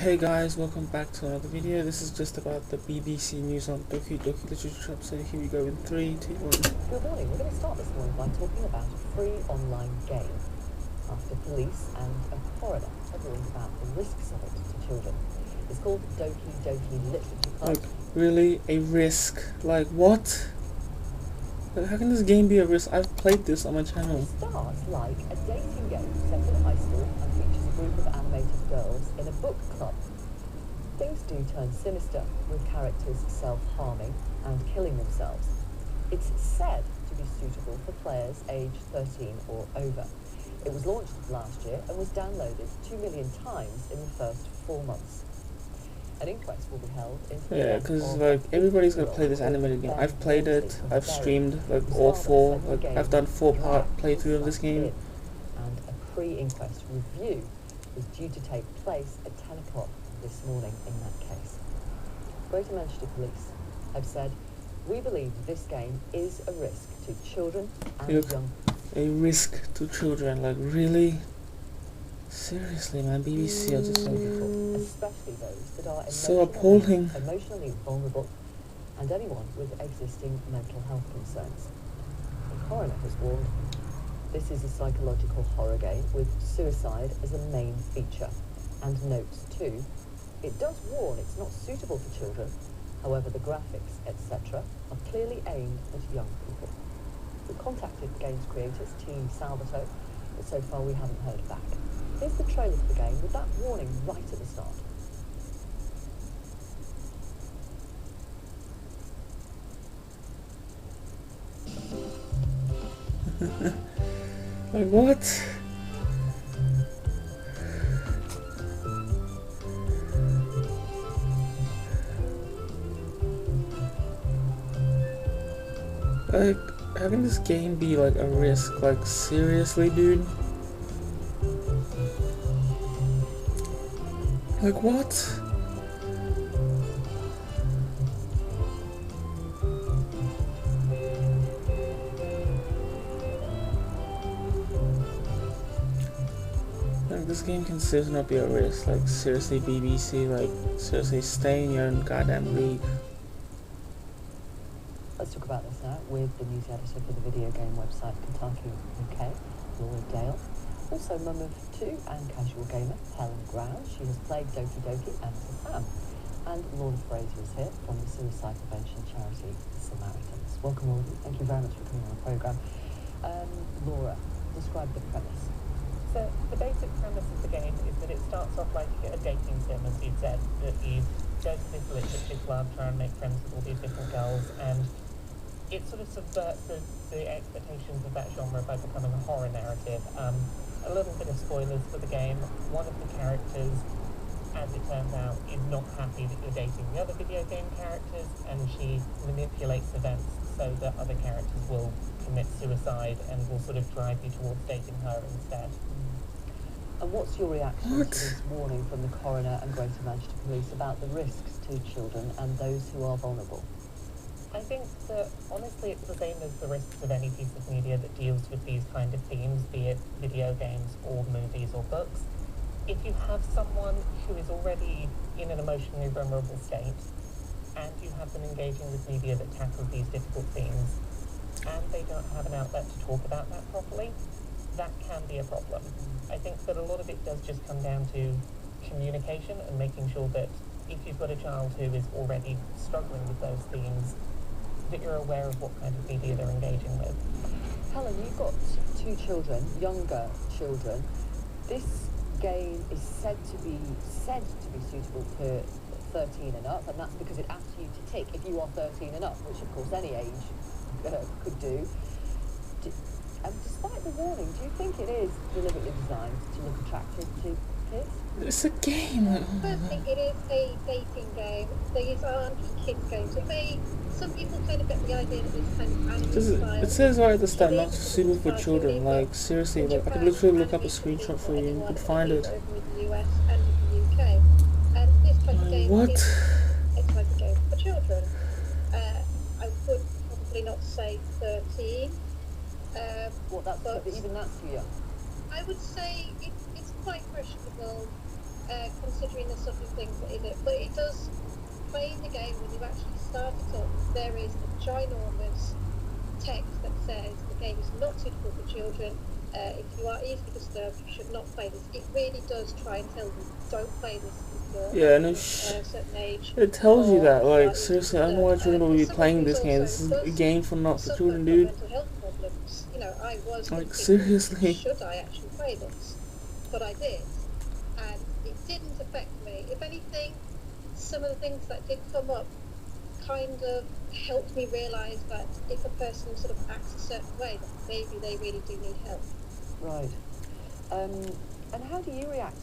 Hey guys, welcome back to another video. This is just about the BBC news on Doki Doki literature club. So here we go in 3, 2, 1. Good morning. We're going to start this morning by talking about a free online game after police and a coroner have warned about the risks of it to children. It's called Doki Doki Literature Club. Like, really? A risk? Like, what? Like, how can this game be a risk? I've played this on my channel. It starts like a dating game set in a high school and features a group of animated girls in a book club. Things do turn sinister, with characters self-harming and killing themselves. It's said to be suitable for players aged 13 or over. It was launched last year and was downloaded 2 million times in the first 4 months. An inquest will be held into the Yeah, because like everybody's gonna play this animated game. I've played it. I've streamed like all 4. Like I've done 4-part playthrough of this game. And a pre-inquest review is due to take place at 10 o'clock this morning in that case. Greater Manchester Police have said, "We believe this game is a risk to children and young people." A risk to children, like really? Seriously, man, BBC are just so beautiful. Especially those that are so appalling. Emotionally vulnerable and anyone with existing mental health concerns. The coroner has warned, this is a psychological horror game with suicide as a main feature, and notes too, it does warn it's not suitable for children, however the graphics, etc. are clearly aimed at young people. We contacted the game's creators, Team Salvato, but so far we haven't heard back. Here's the trailer for the game with that warning right at the start. Like what? Like, how can this game be like a risk? Like, seriously, dude? Like, what? Like, this game can seriously not be a risk. Like, seriously, BBC, like, seriously, stay in your own goddamn league. Let's talk about this now with the news editor for the video game website Kotaku UK, Laura Dale. Also mum of 2 and casual gamer, Helen Brown. She has played Doki Doki and is a fan. And Lorna Fraser is here from the suicide prevention charity, the Samaritans. Welcome all of you. Thank you very much for coming on the programme. Laura, describe the premise. So the basic premise of the game is that it starts off like a dating sim, as you said, that you go to this literature club, try and make friends with all these different girls, and it sort of subverts the expectations of that genre by becoming a horror narrative. A little bit of spoilers for the game. One of the characters, as it turns out, is not happy that you're dating the other video game characters, and she manipulates events so that other characters will commit suicide and will sort of drive you towards dating her instead. And what's your reaction to this warning from the coroner and Greater Manchester Police about the risks to children and those who are vulnerable? I think that, honestly, it's the same as the risks of any piece of media that deals with these kind of themes, be it video games or movies or books. If you have someone who is already in an emotionally vulnerable state, and you have them engaging with media that tackles these difficult themes, and they don't have an outlet to talk about that properly, that can be a problem. I think that a lot of it does just come down to communication and making sure that if you've got a child who is already struggling with those themes, that you're aware of what kind of media they're engaging with. Helen, you've got 2 children, younger children. This game is said to be suitable for 13 and up, and that's because it asks you to tick if you are 13 and up, which of course any age could do. And despite the warning, do you think it is deliberately designed to look attractive to kids? It's a game. I don't think it is a dating game. These aren't kids games. Some people kind of get the idea that it's kind of anime style. It says right at the start, not suitable for children. Like, seriously, like, I could literally look up a screenshot for you and you could find it. Over in the US and in the UK. And this type of game What? is a type of game for children. I would probably not say 13. Even that's too young. I would say it's quite questionable considering the sort of things that in it. But it does, playing the game, when you actually start it up, there is a ginormous text that says the game is not suitable for children. If you are easily disturbed, you should not play this. It really does try and tell you, don't play this if you're Yeah, and a certain age. it tells you or that, if you are like, easily seriously, I don't know why disturbed. children will be Some playing countries this game. also This is a does game for not for suffer children, from dude. mental health problems. You know, I was Like, thinking, seriously. should I actually play this? But I did, and it didn't affect me. If anything, some of the things that did come up kind of helped me realise that if a person sort of acts a certain way, that maybe they really do need help. Right. And how do you react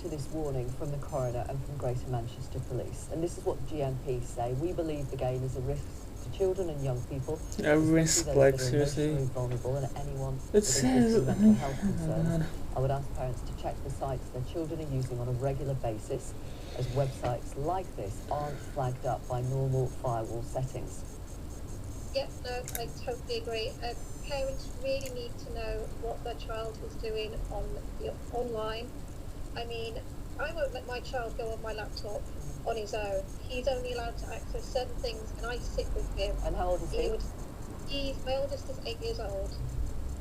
to this warning from the coroner and from Greater Manchester Police? And this is what GMP say. We believe the game is a risk to children and young people. A risk, those like, that are seriously. emotionally vulnerable, and anyone It with says. existing mental health Oh, concerns. God. I would ask parents to check the sites their children are using on a regular basis, as websites like this aren't flagged up by normal firewall settings. Yeah, no, I totally agree. Parents really need to know what their child is doing online. I mean, I won't let my child go on my laptop on his own. He's only allowed to access certain things, and I sit with him. And how old is he? My oldest is 8 years old.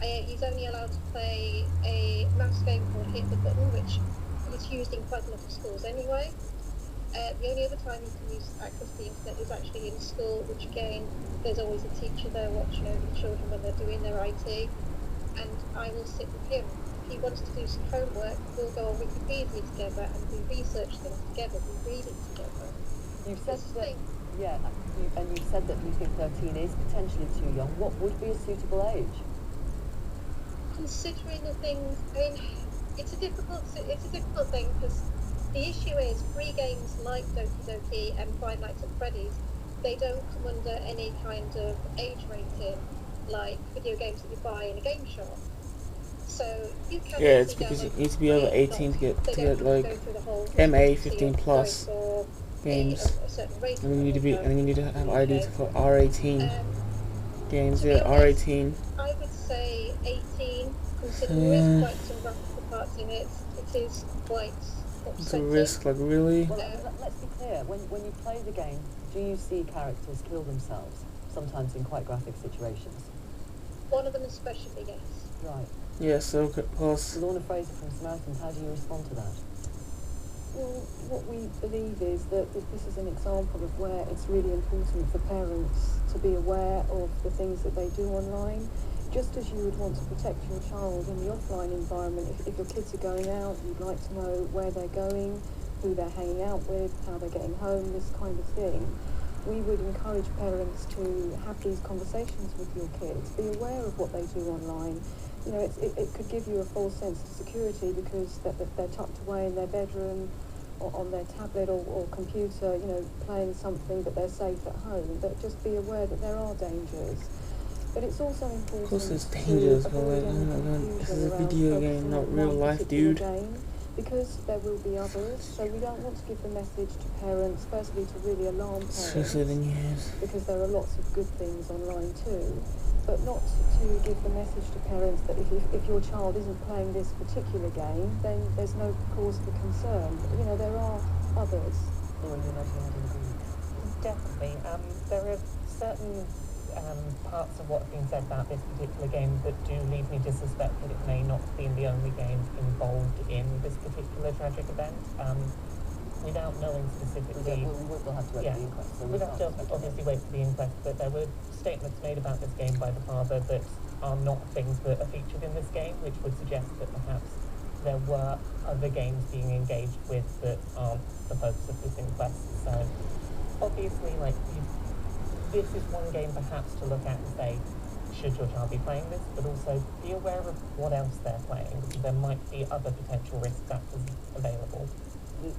He's only allowed to play a mouse game called Hit the Button, which is used in quite a lot of schools anyway. The only other time you can access the internet is actually in school, which again, there's always a teacher there watching over the children when they're doing their IT, and I will sit with him. If he wants to do some homework, we'll go on Wikipedia together and we research things together, we read it together. You've said that, and you said that you think 13 is potentially too young. What would be a suitable age? Considering the things, I mean, it's a difficult thing, because the issue is free games like Doki Doki and Five Nights at Freddy's, they don't come under any kind of age rating like video games that you buy in a game shop. So you can Yeah, it's because you need to be over 18 to get like MA 15 plus games, and then you need to have ID for R18 games. Yeah, R18. I would say 18, considering there is quite some graphical parts in it. It is quite upsetting. It's a risk, like, really. Well, let's be clear. When you play the game, do you see characters kill themselves? Sometimes in quite graphic situations. One of them especially, yes. Right. Yeah, so of course. Lorna Fraser from Samaritans, how do you respond to that? Well, what we believe is that this is an example of where it's really important for parents to be aware of the things that they do online. Just as you would want to protect your child in the offline environment, if your kids are going out, you'd like to know where they're going, who they're hanging out with, how they're getting home, this kind of thing. We would encourage parents to have these conversations with your kids, be aware of what they do online. You know, it could give you a false sense of security because they're tucked away in their bedroom or on their tablet or computer, you know, playing something, but they're safe at home. But just be aware that there are dangers. But it's also important. Of course, it's dangerous, but like, oh my god, this is a video game, not real life, dude. Game, because there will be others, so we don't want to give the message to parents, firstly to really alarm parents, Seriously, the news. because there are lots of good things online too, but not to give the message to parents that if your child isn't playing this particular game, then there's no cause for concern. You know, there are others. Definitely. There are certain parts of what's been said about this particular game that do lead me to suspect that it may not have been the only game involved in this particular tragic event. Without knowing specifically... We'll have to wait for the inquest. So we'll have to obviously wait for the inquest, but there were statements made about this game by the father that are not things that are featured in this game, which would suggest that perhaps there were other games being engaged with that aren't the focus of this inquest. So obviously, like, this is one game perhaps to look at and say, should your child be playing this, but also be aware of what else they're playing, because there might be other potential risk factors available.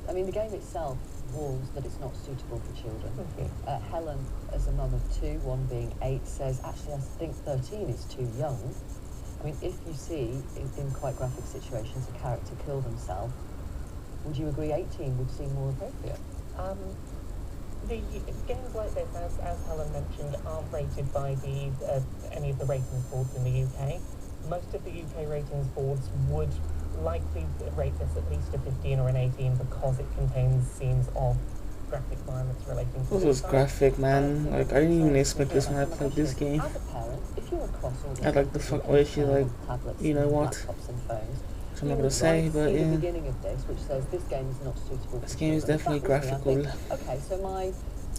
I mean, the game itself warns that it's not suitable for children. Mm-hmm. Helen, as a mum of two, one being 8, says, actually, I think 13 is too young. I mean, if you see, in quite graphic situations, a character kill themselves, would you agree 18 would seem more appropriate? The games like this, as Helen mentioned, aren't rated by any of the ratings boards in the UK. Most of the UK ratings boards would likely rate this at least a 15 or an 18 because it contains scenes of graphic violence relating to This was suicide. graphic, man. Like, I didn't even expect this when I played this game. As a parent, if you're across all I like the fuck way she, like, tablets, you know what? laptops and phones, Which I'm not gonna say, but see the yeah. beginning of this, which says this game is not suitable This for game is children. definitely If that was me, I'd graphical. think, okay, so my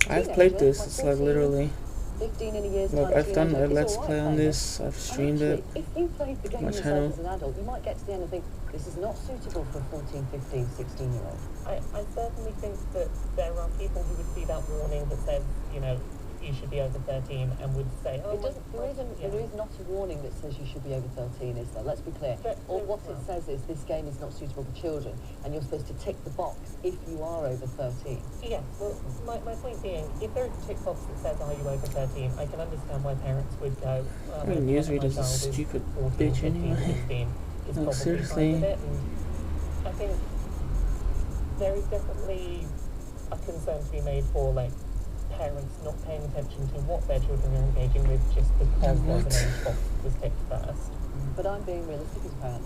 I've played teenager, this, my it's like 14, literally. 15 in a year's Look, time I've done teenager a is let's all right play on playing this, I've And streamed actually, it. if you played the game My yourself channel. as an adult, you might get to the end and think, this is not suitable for a 14, 15, 16-year-old. I certainly think that there are people who would see that warning that says, you know, you should be over 13 and would say, oh, It doesn't, there is not a warning that says you should be over 13, is there? Let's be clear. Or what it says is this game is not suitable for children, and you're supposed to tick the box if you are over 13. Yeah, well, my point being, if there is a tick box that says, are you over 13, I can understand why parents would go, well, I mean, newsreader's a stupid 14, bitch 15, anyway. 16, is No, probably seriously. fine with it, and I think there is definitely a concern to be made for, like, parents not paying attention to what their children are engaging with just because there's an age box that was ticked first. But I'm being realistic as a parent.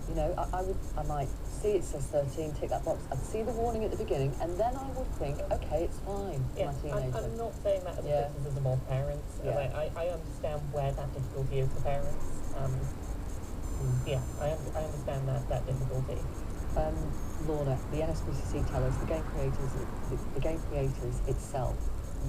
You know, I might see it says 13, tick that box. I'd see the warning at the beginning, and then I would think, okay, it's fine for my teenager. I'm not saying that as a criticism of parents. Yeah. I understand where that difficulty is for parents. Yeah, I understand that difficulty. Lorna, the NSPCC tell us the game creators itself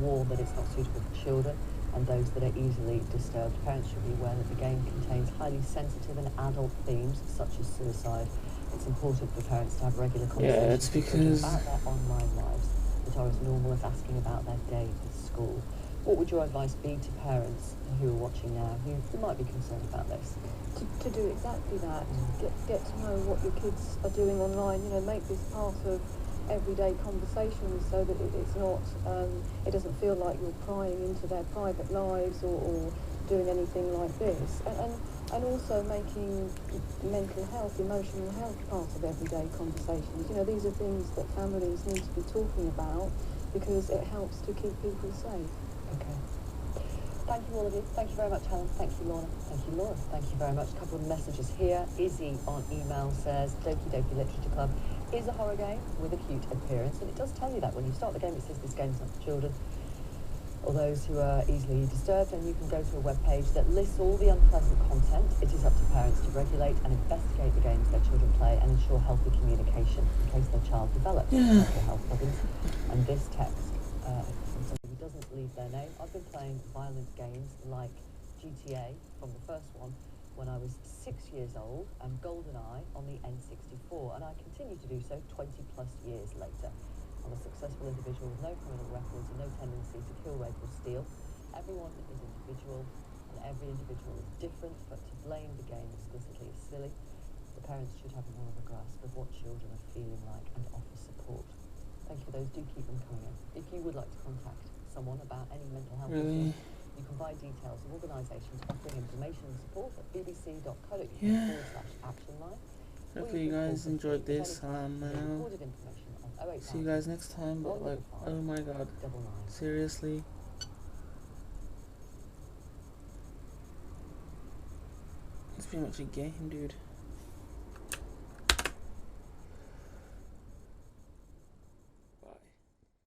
warn that it's not suitable for children and those that are easily disturbed. Parents should be aware that the game contains highly sensitive and adult themes such as suicide. It's important for parents to have regular conversations Yeah, it's because about their online lives that are as normal as asking about their day at school. What would your advice be to parents who are watching now who might be concerned about this? To do exactly that, get to know what your kids are doing online, you know, make this part of everyday conversations so that it's not, it doesn't feel like you're prying into their private lives or doing anything like this. And also making mental health, emotional health part of everyday conversations. You know, these are things that families need to be talking about because it helps to keep people safe. Okay. Thank you all of you. Thank you very much, Helen. Thank you, Lorna. Thank you, Laura. Thank you very much. A couple of messages here. Izzy on email says, Doki Doki Literature Club is a horror game with a cute appearance, and it does tell you that when you start the game. It says this game is not for children or those who are easily disturbed, and you can go to a webpage that lists all the unpleasant content. It is up to parents to regulate and investigate the games their children play and ensure healthy communication in case their child develops mental health problems. And this text doesn't leave their name. I've been playing violent games like GTA from the first one when I was 6 years old and GoldenEye on the N64, and I continue to do so 20 plus years later. I'm a successful individual with no criminal records and no tendency to kill, rape or steal. Everyone is individual and every individual is different, but to blame the game explicitly is silly. The parents should have more of a grasp of what children are feeling like and offer support. Thank you for those. Do keep them coming in. If you would like to contact someone about any mental health issues, you can find details of organisations offering information and support at bbc.co.uk/actionline. Hopefully you guys enjoyed this. See you guys next time. But like, oh my god, seriously. It's pretty much a game, dude.